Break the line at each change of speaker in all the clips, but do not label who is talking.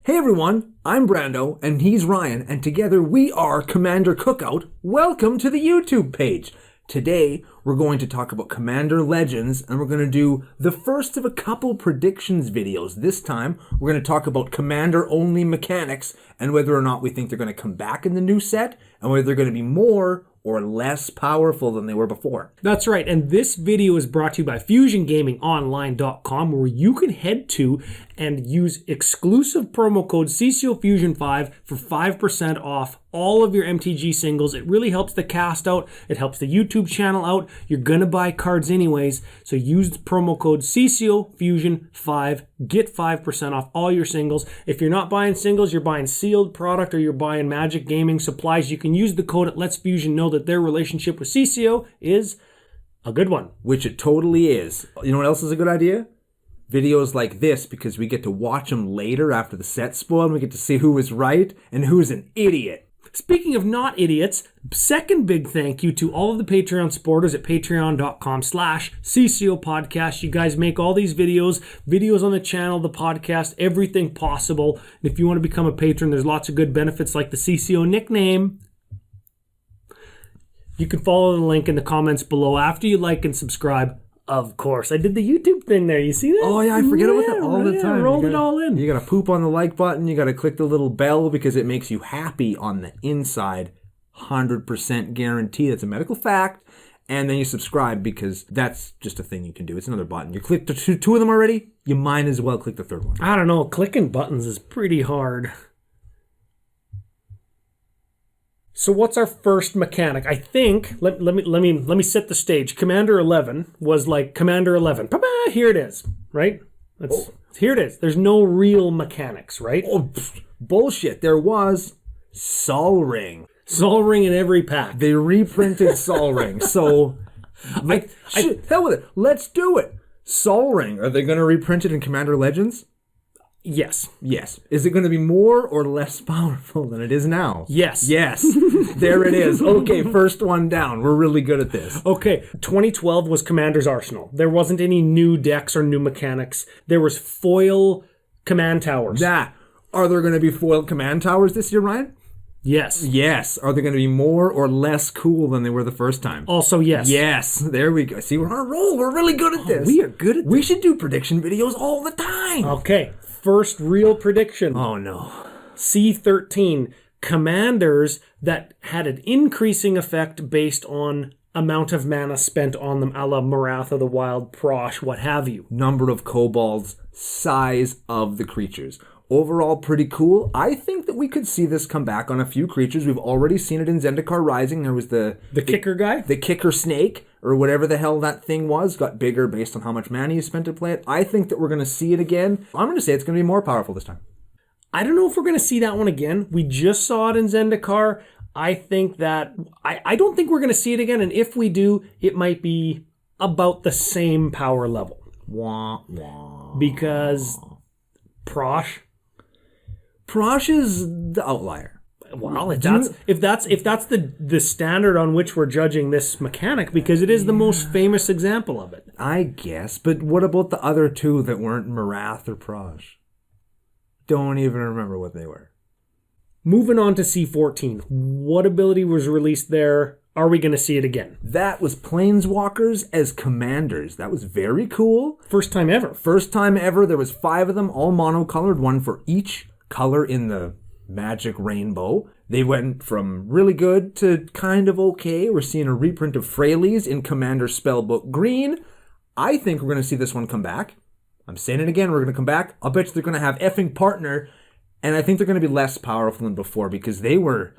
Hey everyone, I'm Brando, and he's Ryan, and together we are Commander Cookout. Welcome to the YouTube page. Today, we're going to talk about Commander Legends, and we're going to do the first of a couple predictions videos. This time, we're going to talk about Commander-only mechanics, and whether or not we think they're going to come back in the new set, and whether they're going to be more or less powerful than they were before.
That's right, and this video is brought to you by FusionGamingOnline.com, where you can head to and use exclusive promo code CCO Fusion 5 for 5% off all of your MTG singles. It really helps the cast out. It helps the YouTube channel out. You're going to buy cards anyways, so use the promo code CCO Fusion 5. Get 5% off all your singles. If you're not buying singles, you're buying sealed product or you're buying Magic Gaming supplies, you can use the code. It lets Fusion know that their relationship with CCO is a good one.
Which it totally is. You know what else is a good idea? Videos like this, because we get to watch them later after the set's spoiled, and we get to see who was right and who's an idiot.
Speaking of not idiots, second big thank you to all of the Patreon supporters at patreon.com/CCO podcast. You guys make all these videos on the channel, the podcast, everything possible. And if you want to become a patron, there's lots of good benefits like the CCO nickname. You can follow the link in the comments below after you like and subscribe. Of course. I did the YouTube thing there. You see that?
Oh, yeah, I forget about that all the time.
Rolled it all in.
You got to poop on the like button. You got to click the little bell because it makes you happy on the inside. 100% guarantee. That's a medical fact. And then you subscribe because that's just a thing you can do. It's another button. You clicked two of them already. You might as well click the third one.
I don't know. Clicking buttons is pretty hard. So what's our first mechanic? I think, let me set the stage. Commander 11 was like Commander 11. Here it is, right? Here it is. There's no real mechanics, right?
Oh, bullshit. There was Sol Ring.
Sol Ring in every pack.
They reprinted Sol Ring. So, hell with it. Let's do it. Sol Ring. Are they going to reprint it in Commander Legends?
Yes.
Yes. Is it going to be more or less powerful than it is now?
Yes.
Yes. There it is. Okay, first one down. We're really good at this.
Okay, 2012 was Commander's Arsenal. There wasn't any new decks or new mechanics. There was foil command towers.
Are there going to be foil command towers this year, Ryan?
Yes.
Yes. Are they going to be more or less cool than they were the first time?
Also, yes.
Yes. There we go. See, we're on a roll. We're really good at this.
We are good at this.
We should do prediction videos all the time.
Okay. First real prediction.
Oh, no.
C13. Commanders that had an increasing effect based on amount of mana spent on them, a la Marath of the Wild, Prosh, what have you.
Number of kobolds, size of the creatures. Overall, pretty cool. I think that we could see this come back on a few creatures. We've already seen it in Zendikar Rising. There was the
kicker guy?
The kicker snake, or whatever the hell that thing was, got bigger based on how much mana you spent to play it. I think that we're going to see it again. I'm going to say it's going to be more powerful this time.
I don't know if we're going to see that one again. We just saw it in Zendikar. I think that... I don't think we're going to see it again, and if we do, it might be about the same power level.
Wah, wah.
Because Prosh
is the outlier.
Well, if that's the standard on which we're judging this mechanic, because it is the most famous example of it.
I guess, but what about the other two that weren't Marath or Prosh? Don't even remember what they were.
Moving on to C14. What ability was released there? Are we going to see it again?
That was Planeswalkers as commanders. That was very cool.
First time ever.
First time ever. There was 5 of them, all monocolored, one for each color in the magic rainbow. They went from really good to kind of okay. We're seeing a reprint of Freyalise in Commander Spellbook Green. I think we're going to see this one come back. I'm saying it again, we're going to come back. I'll bet you they're going to have effing partner, and I think they're going to be less powerful than before because they were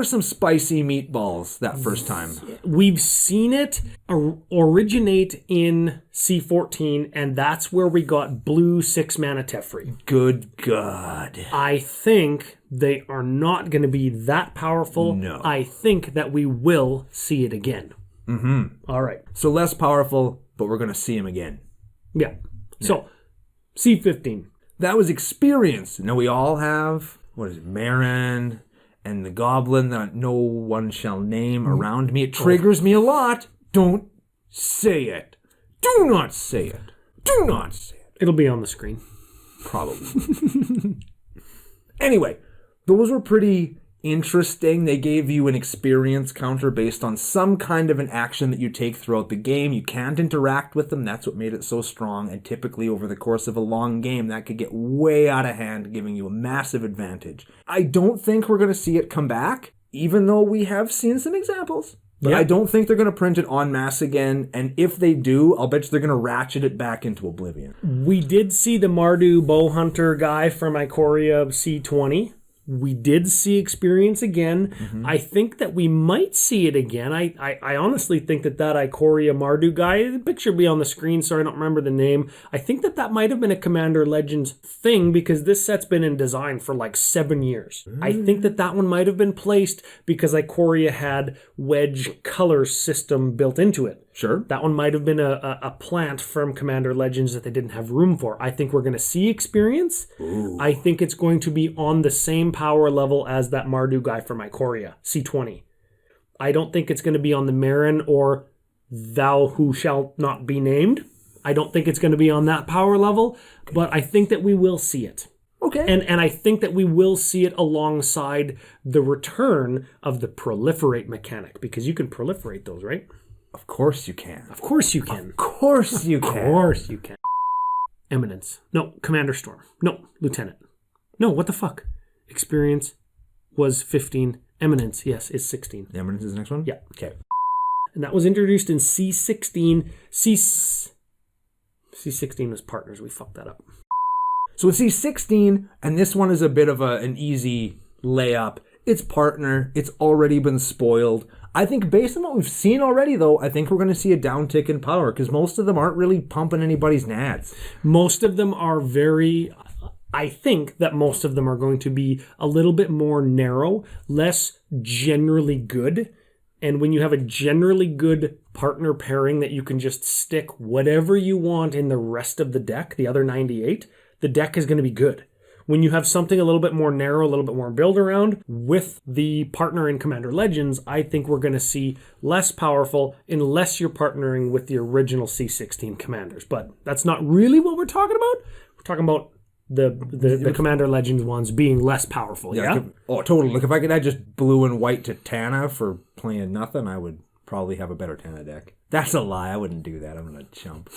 some spicy meatballs that first time.
We've seen it originate in C14, and that's where we got blue 6-mana Teferi.
Good God.
I think they are not going to be that powerful.
No.
I think that we will see it again.
Mm-hmm.
All right.
So less powerful, but we're going to see him again.
Yeah. So, C15.
That was experience. Now we all have, Marin and the goblin that no one shall name around me. It triggers me a lot. Don't say it. Do not say it. Do not say it.
It'll be on the screen.
Probably. Anyway, those were pretty interesting. They gave you an experience counter based on some kind of an action that you take throughout the game. You can't interact with them. That's what made it so strong. And typically over the course of a long game, that could get way out of hand, giving you a massive advantage. I don't think we're going to see it come back, even though we have seen some examples. But I don't think they're going to print it en masse again. And if they do, I'll bet you they're going to ratchet it back into oblivion.
We did see the Mardu Bowhunter guy from Ikoria C20. We did see experience again. Mm-hmm. I think that we might see it again. I honestly think that Ikoria Mardu guy, the picture will be on the screen, so I don't remember the name. I think that might have been a Commander Legends thing because this set's been in design for like 7 years. I think that one might have been placed because Ikoria had wedge color system built into it.
Sure.
That one might have been a plant from Commander Legends that they didn't have room for. I think we're going to see experience.
Ooh.
I think it's going to be on the same power level as that Mardu guy from Ikoria, C20. I don't think it's going to be on the Marin or Thou Who Shalt Not Be Named. I don't think it's going to be on that power level, but I think that we will see it.
Okay.
And I think that we will see it alongside the return of the proliferate mechanic, because you can proliferate those, right?
Of course you can.
Of course you can.
Of course you can.
Of course you can. Eminence. No, Commander Storm. No, Lieutenant. No, what the fuck? Experience was 15. Eminence, yes, is 16.
Eminence is the next one?
Yeah.
Okay.
And that was introduced in C16. C16 was partners. We fucked that up.
So with C16, and this one is a bit of an easy layup. It's partner. It's already been spoiled. I think based on what we've seen already, though, I think we're going to see a downtick in power because most of them aren't really pumping anybody's nads.
Most of them are I think that most of them are going to be a little bit more narrow, less generally good. And when you have a generally good partner pairing that you can just stick whatever you want in the rest of the deck, the other 98, the deck is going to be good. When you have something a little bit more narrow, a little bit more build around with the partner in Commander Legends, I think we're going to see less powerful unless you're partnering with the original C16 commanders. But that's not really what we're talking about. We're talking about the Commander Legends ones being less powerful. Yeah.
Totally. Look, if I could add just blue and white to Tana for playing nothing, I would probably have a better Tana deck. That's a lie. I wouldn't do that. I'm going to chump.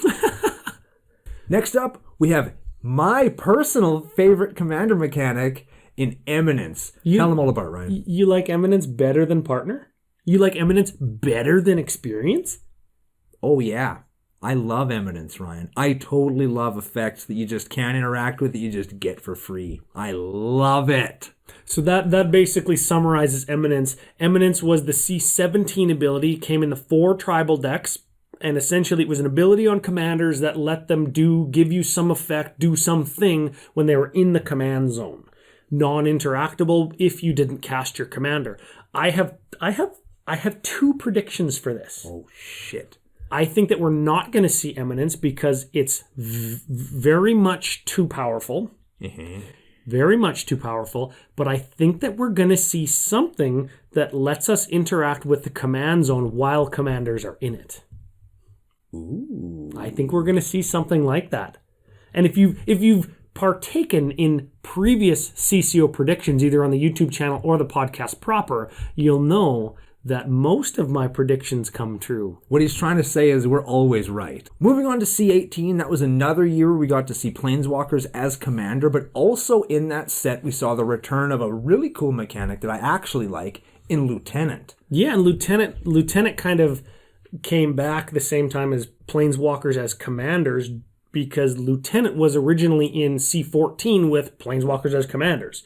Next up, we have my personal favorite commander mechanic in Eminence. Tell them all about it, Ryan.
You like Eminence better than partner? You like Eminence better than experience?
Oh, yeah. I love Eminence, Ryan. I totally love effects that you just can't interact with, that you just get for free. I love it.
So that basically summarizes Eminence. Eminence was the C17 ability, came in the 4 tribal decks. And essentially it was an ability on commanders that let them give you some effect, do something when they were in the command zone. Non-interactable if you didn't cast your commander. I have 2 predictions for this.
Oh shit.
I think that we're not going to see Eminence because it's very much too powerful.
Mm-hmm.
Very much too powerful. But I think that we're going to see something that lets us interact with the command zone while commanders are in it.
Ooh.
I think we're going to see something like that. And if you've partaken in previous CCO predictions, either on the YouTube channel or the podcast proper, you'll know that most of my predictions come true.
What he's trying to say is we're always right. Moving on to C18, that was another year we got to see Planeswalkers as commander, but also in that set we saw the return of a really cool mechanic that I actually like in Lieutenant.
Yeah, and Lieutenant kind of came back the same time as Planeswalkers as commanders because Lieutenant was originally in C14 with Planeswalkers as commanders.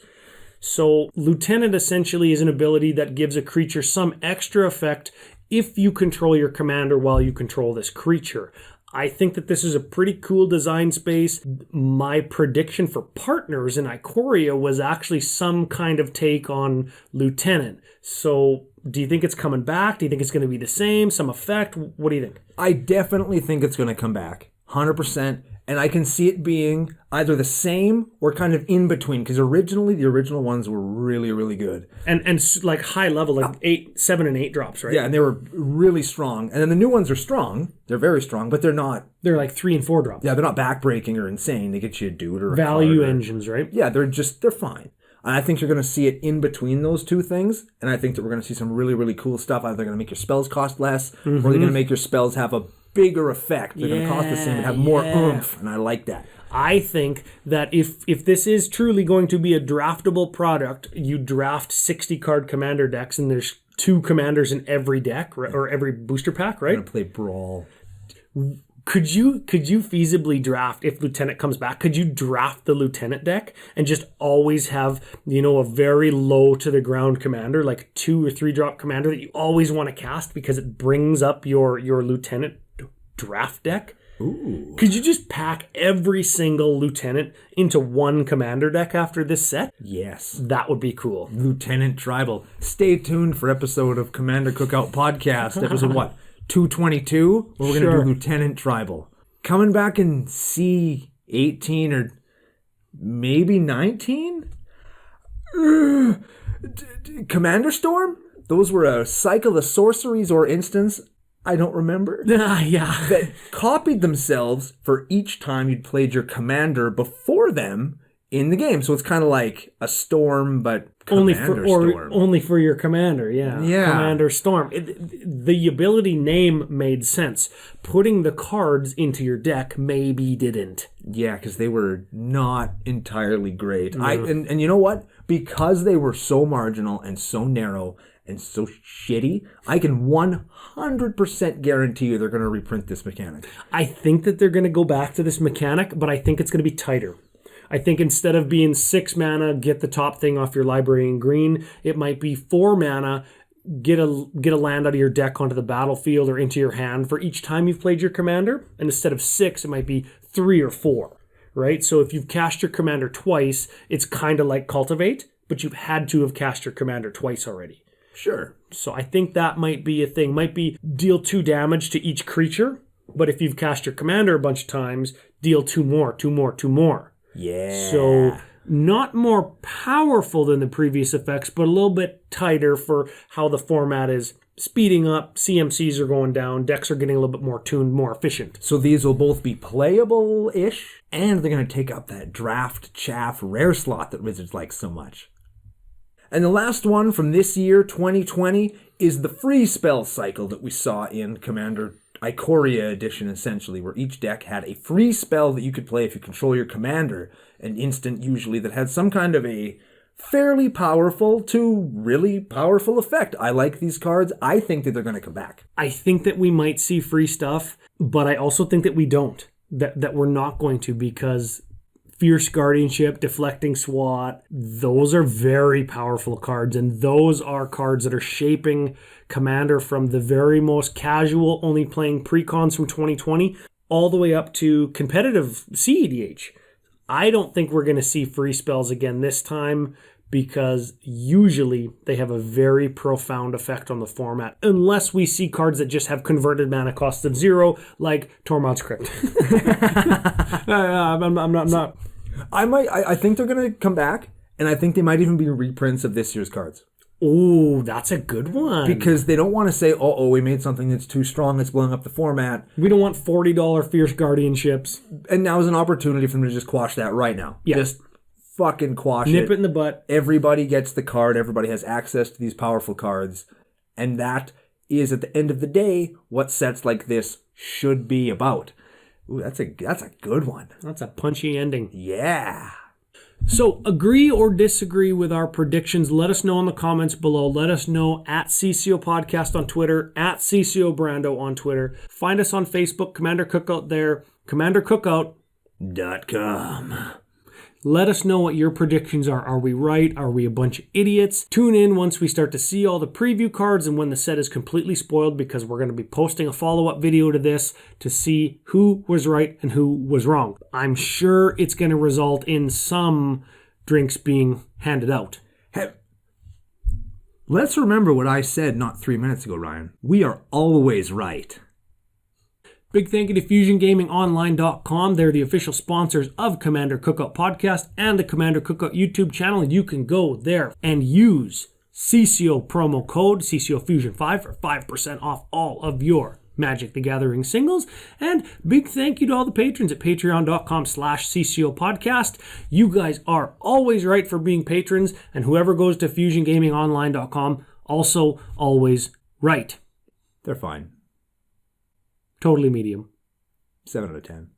So Lieutenant essentially is an ability that gives a creature some extra effect if you control your commander while you control this creature. I think that this is a pretty cool design space. My prediction for partners in Ikoria was actually some kind of take on Lieutenant. So do you think it's coming back? Do you think it's going to be the same? Some effect? What do you think?
I definitely think it's going to come back. 100%. And I can see it being either the same or kind of in between, because originally the original ones were really, really good.
And like high level, like 7 and 8 drops, right?
Yeah, and they were really strong. And then the new ones are strong. They're very strong, but they're not.
They're like 3 and 4 drops.
Yeah, they're not backbreaking or insane. They get you a dude or a
value
card
engines, right?
Yeah, they're fine. And I think you're going to see it in between those two things. And I think that we're going to see some really, really cool stuff. Either they're going to make your spells cost less, or they're going to make your spells have a bigger effect. They're going to cost the same and have more oomph. And I like that.
I think that if this is truly going to be a draftable product, you draft 60 card commander decks, and there's 2 commanders in every deck, or every booster pack, right?
I'm going to play Brawl.
Could you feasibly draft, if Lieutenant comes back, could you draft the Lieutenant deck and just always have, a very low to the ground commander, like 2 or 3 drop commander that you always want to cast because it brings up your Lieutenant draft deck?
Ooh.
Could you just pack every single Lieutenant into one commander deck after this set?
Yes.
That would be cool.
Lieutenant Tribal. Stay tuned for episode of Commander Cookout Podcast, episode what? 222, where we're going to do Lieutenant Tribal. Coming back in C18 or maybe 19? Commander Storm? Those were a cycle of sorceries or instants, I don't remember.
Yeah.
That copied themselves for each time you'd played your commander before them in the game. So it's kind of like a storm, but Commander Storm.
Only for your commander, yeah. Commander Storm. The ability name made sense. Putting the cards into your deck maybe didn't.
Yeah, because they were not entirely great. No. And you know what? Because they were so marginal and so narrow and so shitty, I can 100% guarantee you they're going to reprint this mechanic.
I think that they're going to go back to this mechanic, but I think it's going to be tighter. I think instead of being 6 mana, get the top thing off your library in green, it might be 4 mana, get a land out of your deck onto the battlefield or into your hand for each time you've played your commander. And instead of 6, it might be 3 or 4, right? So if you've cast your commander twice, it's kind of like Cultivate, but you've had to have cast your commander twice already.
Sure.
So I think that might be a thing. Might be deal 2 damage to each creature, but if you've cast your commander a bunch of times, deal 2 more, 2 more, 2 more.
Yeah.
So not more powerful than the previous effects, but a little bit tighter for how the format is speeding up. CMCs are going down. Decks are getting a little bit more tuned, more efficient.
So these will both be playable-ish, and they're going to take up that draft chaff rare slot that Wizards like so much. And the last one from this year, 2020, is the free spell cycle that we saw in Commander Ikoria edition, essentially, where each deck had a free spell that you could play if you control your commander, an instant usually that had some kind of a fairly powerful to really powerful effect. I like these cards. I think that they're going to come back.
I think that we might see free stuff, but I also think that we don't. That we're not going to, because Fierce Guardianship, Deflecting SWAT, those are very powerful cards, and those are cards that are shaping Commander from the very most casual, only playing precons from 2020, all the way up to competitive CEDH. I don't think we're going to see free spells again this time, because usually they have a very profound effect on the format, unless we see cards that just have converted mana cost of 0, like Tormod's Crypt. I'm not.
I think they're going to come back, and I think they might even be reprints of this year's cards.
Oh, that's a good one.
Because they don't want to say, oh, we made something that's too strong, that's blowing up the format.
We don't want $40 Fierce Guardianships.
And now is an opportunity for them to just quash that right now.
Yeah.
Just fucking quash
Nip it in the butt.
Everybody gets the card. Everybody has access to these powerful cards. And that is, at the end of the day, what sets like this should be about. Ooh, that's a good one.
That's a punchy ending.
Yeah.
So agree or disagree with our predictions. Let us know in the comments below. Let us know at CCO Podcast on Twitter, at CCO Brando on Twitter. Find us on Facebook, Commander Cookout there, commandercookout.com. Let us know what your predictions are. Are we right? Are we a bunch of idiots? Tune in once we start to see all the preview cards and when the set is completely spoiled, because we're going to be posting a follow-up video to this to see who was right and who was wrong. I'm sure it's going to result in some drinks being handed out.
Hey, let's remember what I said not 3 minutes ago, Ryan. We are always right.
Big thank you to FusionGamingOnline.com. They're the official sponsors of Commander Cookout Podcast and the Commander Cookout YouTube channel. You can go there and use CCO promo code CCO Fusion 5 for 5% off all of your Magic the Gathering singles. And big thank you to all the patrons at patreon.com/CCO podcast. You guys are always right for being patrons, and whoever goes to FusionGamingOnline.com also always right.
They're fine.
Totally medium.
7 out of 10.